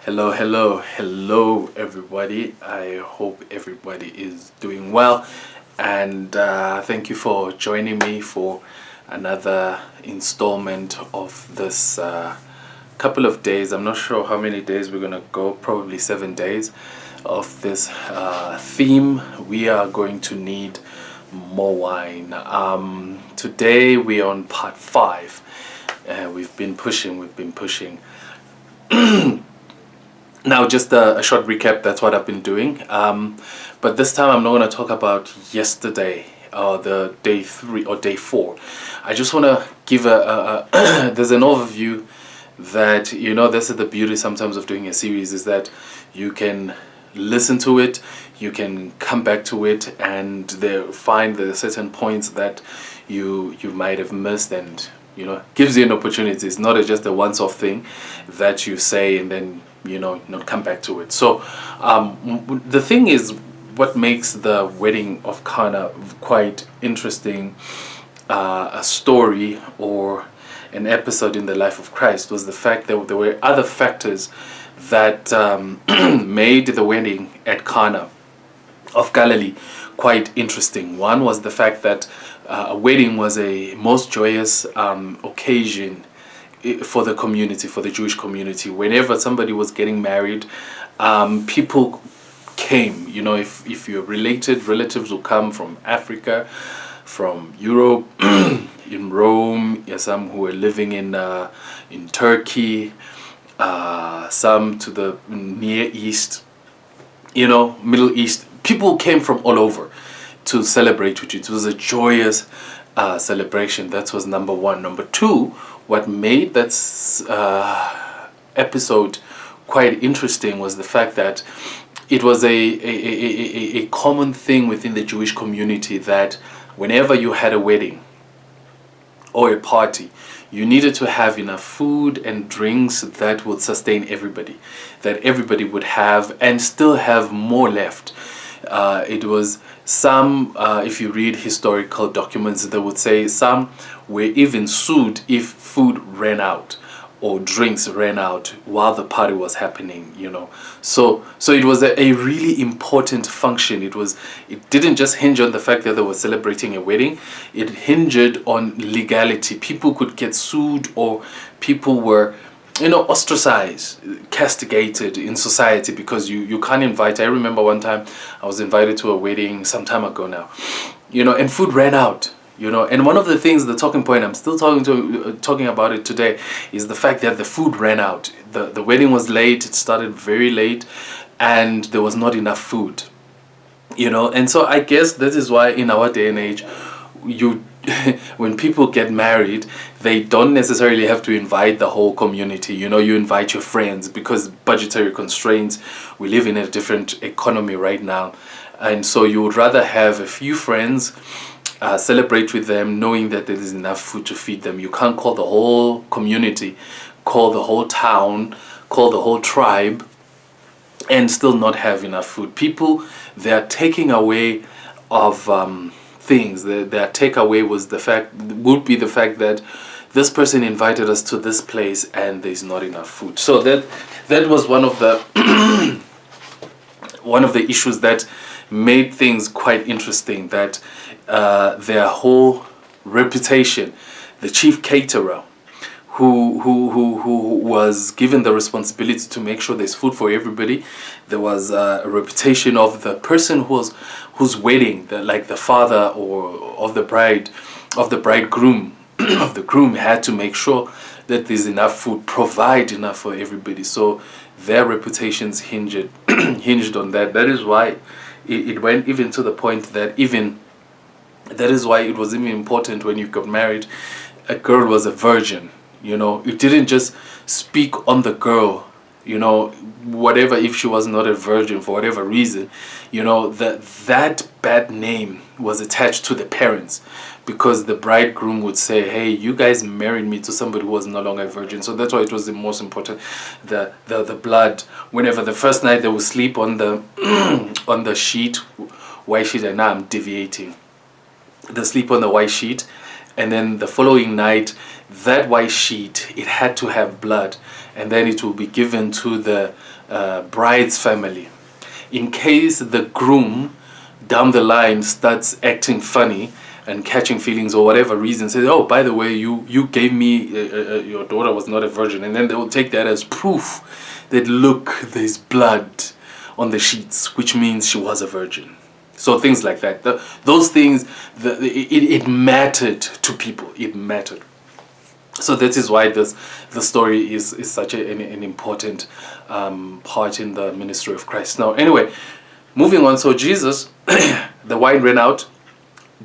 Hello, everybody. I hope everybody is doing well, and thank you for joining me for another installment of this couple of days. I'm not sure how many days we're gonna go, probably 7 days of this theme. We are going to need more wine. Today we're on part 5. We've been pushing. Now, just a short recap, that's what I've been doing. But this time I'm not going to talk about yesterday, the day 3 or day 4. I just want to give there's an overview that, this is the beauty sometimes of doing a series, is that you can listen to it, you can come back to it, and find the certain points that you might have missed, and gives you an opportunity. It's not just a once-off thing that you say and then not come back to it. So the thing is, what makes the wedding of Cana quite interesting, a story or an episode in the life of Christ, was the fact that there were other factors that made the wedding at Cana of Galilee quite interesting. One was the fact that a wedding was a most joyous occasion for the community, for the Jewish community. Whenever somebody was getting married, people came. If you're related, relatives will come from Africa, from Europe, in Rome. Some who were living in Turkey, some to the Near East, Middle East. People came from all over to celebrate with you. It was a joyous celebration. That was number one. Number two, what made that episode quite interesting was the fact that it was a common thing within the Jewish community that whenever you had a wedding or a party, you needed to have enough food and drinks that would sustain everybody, that everybody would have and still have more left. It was some, if you read historical documents, they would say some were even sued if food ran out or drinks ran out while the party was happening. So it was a really important function. It didn't just hinge on the fact that they were celebrating a wedding. It hinged on legality. People could get sued, or people were ostracized, castigated in society, because you can't invite. I remember one time I was invited to a wedding some time ago now, and food ran out. And one of the things, the talking point, I'm still talking about it today, is the fact that the food ran out. The wedding was late. It started very late, and there was not enough food. And so I guess that is why in our day and age, when people get married, they don't necessarily have to invite the whole community. You invite your friends, because budgetary constraints. We live in a different economy right now, and so you would rather have a few friends, celebrate with them, knowing that there is enough food to feed them. You can't call the whole community, call the whole town, call the whole tribe, and still not have enough food. People, their taking away of things, their takeaway would be the fact that this person invited us to this place and there's not enough food. So that was one of the one of the issues that made things quite interesting, that their whole reputation, the chief caterer, who was given the responsibility to make sure there's food for everybody, there was a reputation of the person whose wedding, like the father or of the bridegroom, of the groom, had to make sure that there's enough food, provide enough for everybody. So their reputations hinged on that. That is why it went even to the point that that is why it was even important when you got married, a girl was a virgin. It didn't just speak on the girl, whatever, if she was not a virgin for whatever reason, that bad name was attached to the parents, because the bridegroom would say, hey, you guys married me to somebody who was no longer a virgin. So that's why it was the most important, the blood. Whenever the first night they would sleep on the on the sheet, white sheet, and now I'm deviating. They sleep on the white sheet, and then the following night, that white sheet, it had to have blood, and then it will be given to the bride's family. In case the groom down the line starts acting funny and catching feelings or whatever reason, says, oh, by the way, you gave me your daughter was not a virgin, and then they will take that as proof that, look, there's blood on the sheets, which means she was a virgin. So things like that, those things, it mattered to people. It mattered. So that is why the story is such an important part in the ministry of Christ. Now, anyway, moving on. So Jesus, the wine ran out.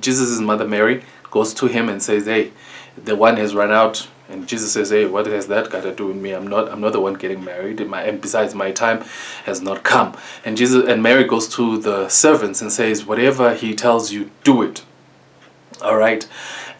Jesus' mother Mary goes to him and says, hey, the wine has run out. And Jesus says, hey, what has that got to do with me? I'm not the one getting married. And besides, my time has not come. And Mary goes to the servants and says, whatever he tells you, do it. All right.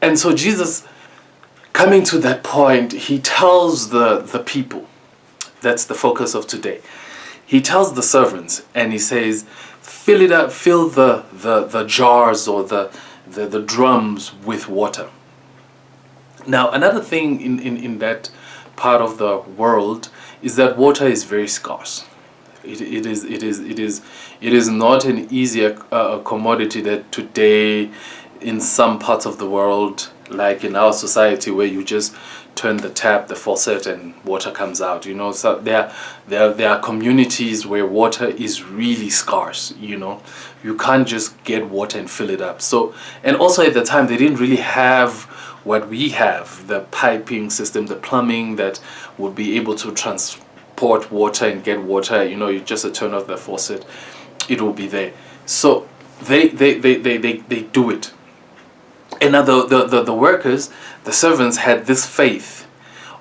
And so Jesus, coming to that point, he tells the people, that's the focus of today. He tells the servants and he says, fill it up, fill the jars or the drums with water. Now, another thing in that part of the world is that water is very scarce. It is not an easy commodity that today in some parts of the world, like in our society, where you just turn the tap, the faucet, and water comes out. You know, so there are communities where water is really scarce. You know, you can't just get water and fill it up. So, and also at the time they didn't really have what we have, the piping system, the plumbing that would be able to transport water and get water. You know, you just turn off the faucet, it will be there. So they do it. And now the workers, the servants, had this faith,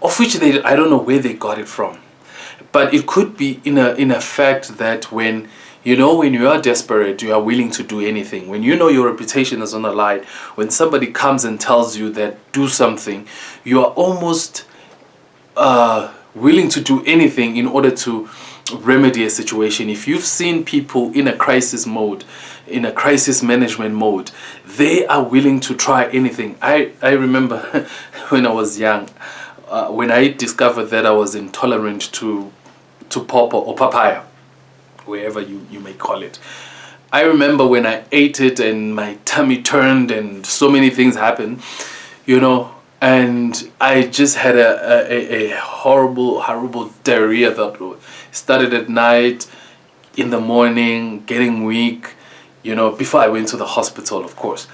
of which I don't know where they got it from, but it could be in a fact that when you are desperate, you are willing to do anything. When you know your reputation is on the line, when somebody comes and tells you that do something, you are almost willing to do anything in order to remedy a situation. If you've seen people in a crisis mode, in a crisis management mode, they are willing to try anything. I remember when I was young, when I discovered that I was intolerant to pawpaw or papaya, wherever you may call it. I remember when I ate it and my tummy turned and so many things happened, and I just had a horrible diarrhea that started at night, in the morning, getting weak, before I went to the hospital, of course,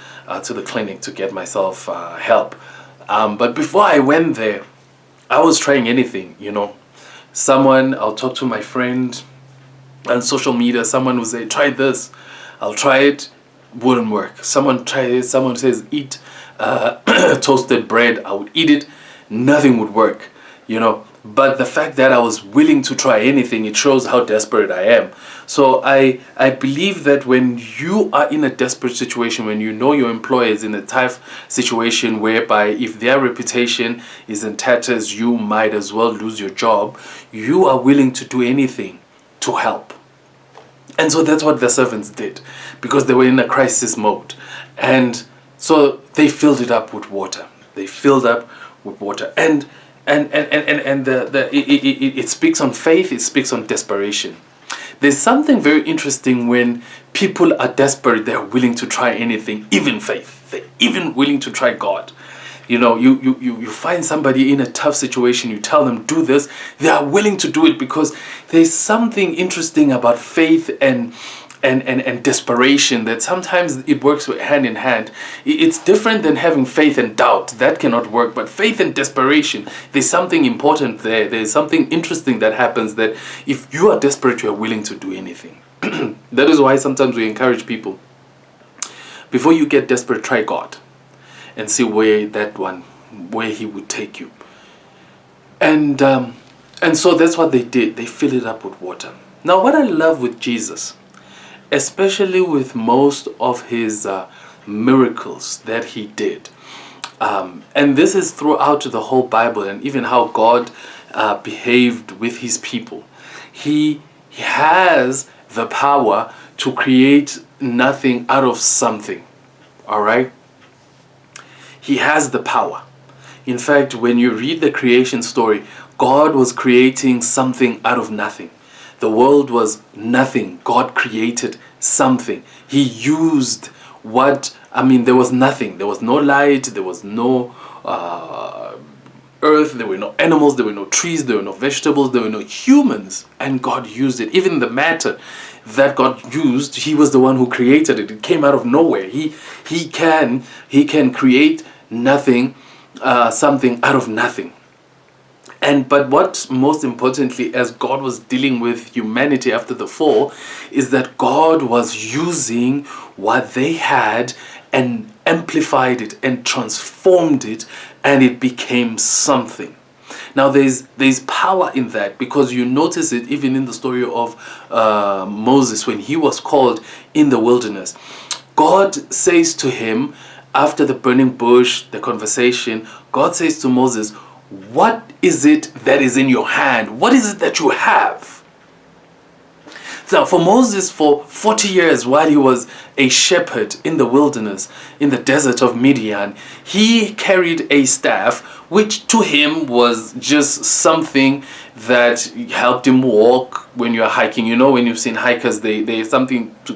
to the clinic to get myself help. But before I went there, I was trying anything, I'll talk to my friend on social media, someone will say, try this, I'll try it, wouldn't work. Someone tried it, someone says, eat toasted bread, I would eat it, nothing would work, But the fact that I was willing to try anything, it shows how desperate I am. So I believe that when you are in a desperate situation, when you know your employer is in a tough situation whereby if their reputation is in tatters, you might as well lose your job, you are willing to do anything to help. And so that's what the servants did, because they were in a crisis mode. And so they filled it up with water. They filled up with water. And it speaks on faith, it speaks on desperation. There's something very interesting when people are desperate, they're willing to try anything, even faith. They're even willing to try God. You find somebody in a tough situation, you tell them do this, they are willing to do it, because there's something interesting about faith and desperation, that sometimes it works hand in hand. It's different than having faith and doubt. That cannot work. But faith and desperation, there's something important there. There's something interesting that happens, that if you are desperate, you are willing to do anything. That is why sometimes we encourage people, before you get desperate, try God and see where he would take you. And so that's what they did. They filled it up with water. Now, what I love with Jesus, especially with most of his miracles that he did, and this is throughout the whole Bible, and even how God behaved with his people, he has the power to create nothing out of something. All right? He has the power. In fact, when you read the creation story, God was creating something out of nothing. The world was nothing. God created something. He used there was nothing. There was no light. There was no earth. There were no animals. There were no trees. There were no vegetables. There were no humans. And God used it. Even the matter that God used, He was the one who created it. It came out of nowhere. He can create nothing, something out of nothing. But what most importantly, as God was dealing with humanity after the fall, is that God was using what they had and amplified it and transformed it, and it became something. Now there's power in that, because you notice it even in the story of Moses when he was called in the wilderness. God says to him, after the burning bush, the conversation, God says to Moses, "What is it that is in your hand? What is it that you have?" Now, for Moses, for 40 years, while he was a shepherd in the wilderness, in the desert of Midian, he carried a staff, which to him was just something that helped him walk when you're hiking. You know, when you've seen hikers, they something to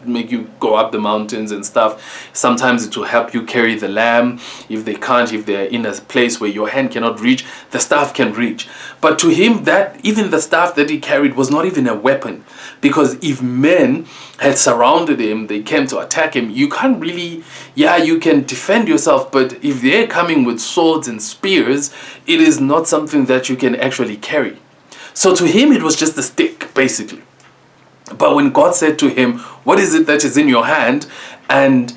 make you go up the mountains and stuff. Sometimes it will help you carry the lamb. If they're in a place where your hand cannot reach, the staff can reach. But to him, that even the staff that he carried was not even a weapon, because if men had surrounded him, they came to attack him, you can't really, you can defend yourself, but if they're coming with swords and spears, it is not something that you can actually carry. So to him, it was just a stick, basically. But when God said to him, "What is it that is in your hand?" and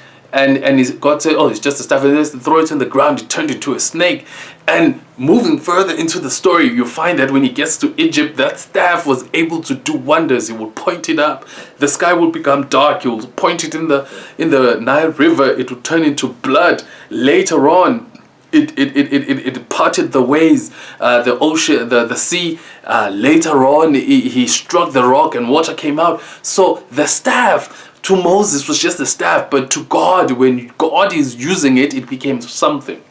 God said, "Oh, it's just a staff," and just throw it on the ground, it turned into a snake. And moving further into the story, you find that when he gets to Egypt, that staff was able to do wonders. He would point it up, the sky would become dark. He would point it in the Nile River, it would turn into blood. Later on, it parted the waves, the ocean, the sea. Later on, he struck the rock and water came out. So the staff to Moses was just a staff, but to God, when God is using it, it became something.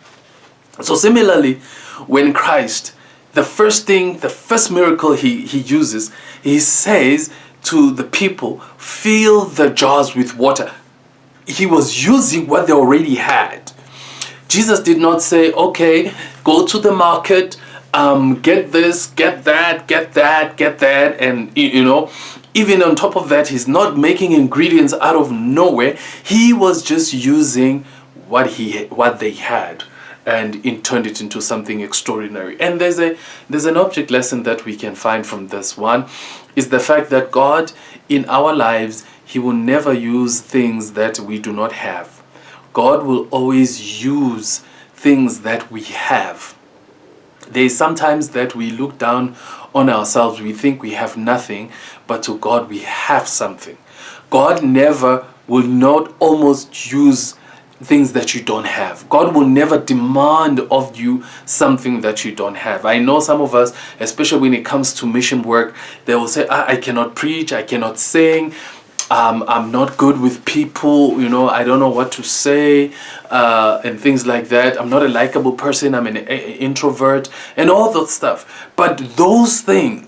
So similarly, when Christ, the first miracle he uses, he says to the people, "Fill the jars with water." He was using what they already had. Jesus did not say, "Okay, go to the market, get this, get that," and even on top of that, he's not making ingredients out of nowhere. He was just using what they had, and turned it into something extraordinary. And there's an object lesson that we can find from this one, is the fact that God in our lives, He will never use things that we do not have. God will always use things that we have. There's sometimes that we look down on ourselves, we think we have nothing, but to God we have something. God never will not almost use things that you don't have. God will never demand of you something that you don't have. I know some of us, especially when it comes to mission work, they will say, "I cannot preach, I cannot sing, I'm not good with people, I don't know what to say," and things like that. "I'm not a likable person, I'm an introvert," and all that stuff. But those things,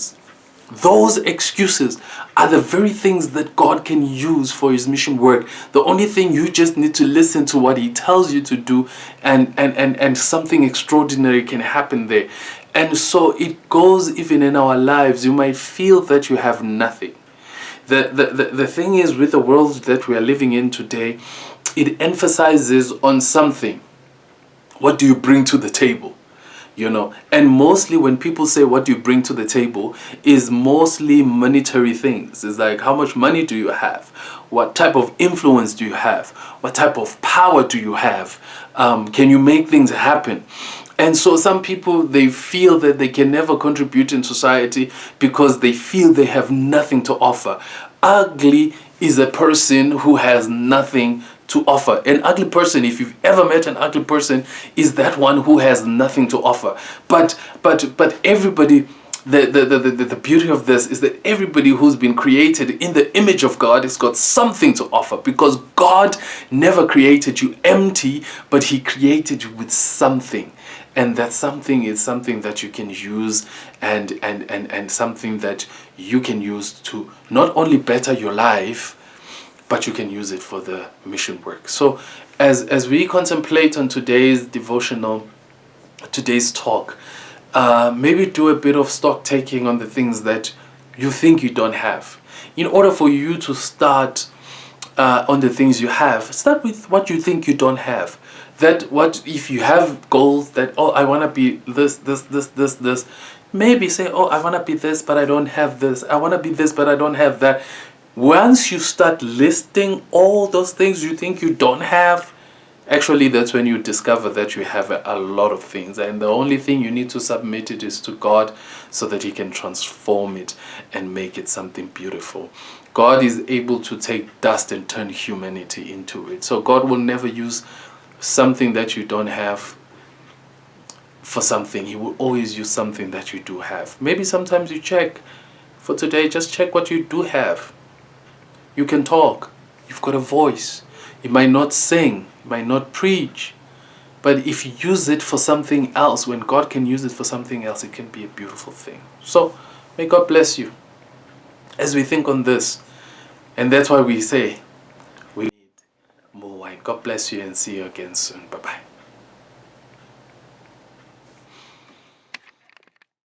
those excuses are the very things that God can use for His mission work. The only thing, you just need to listen to what He tells you to do, and something extraordinary can happen there. And so it goes even in our lives. You might feel that you have nothing. The thing is, with the world that we are living in today, it emphasizes on something. What do you bring to the table? And mostly when people say, "What do you bring to the table?" is mostly monetary things. It's like, how much money do you have? What type of influence do you have? What type of power do you have? Can you make things happen? And so some people, they feel that they can never contribute in society because they feel they have nothing to offer. Ugly is a person who has nothing to offer. An ugly person, if you've ever met an ugly person, is that one who has nothing to offer. But everybody, the beauty of this is that everybody who's been created in the image of God has got something to offer, because God never created you empty, but he created you with something. And that something is something that you can use, and something that you can use to not only better your life, but you can use it for the mission work. So as we contemplate on today's devotional, today's talk, maybe do a bit of stock taking on the things that you think you don't have. In order for you to start on the things you have, start with what you think you don't have. That what if you have goals that, oh, I want to be this, maybe say, oh, I want to be this but I don't have this, I want to be this but I don't have that. Once you start listing all those things you think you don't have, actually that's when you discover that you have a lot of things, and the only thing you need to submit it is to God, so that he can transform it and make it something beautiful. God is able to take dust and turn humanity into it. So God will never use something that you don't have for something. He will always use something that you do have. Maybe sometimes you check for today, just check what you do have. You can talk, you've got a voice. You might not sing, you might not preach, but if you use it for something else, when God can use it for something else, it can be a beautiful thing. So may God bless you as we think on this. And that's why we say we need more wine. God bless you, and see you again soon. Bye-bye.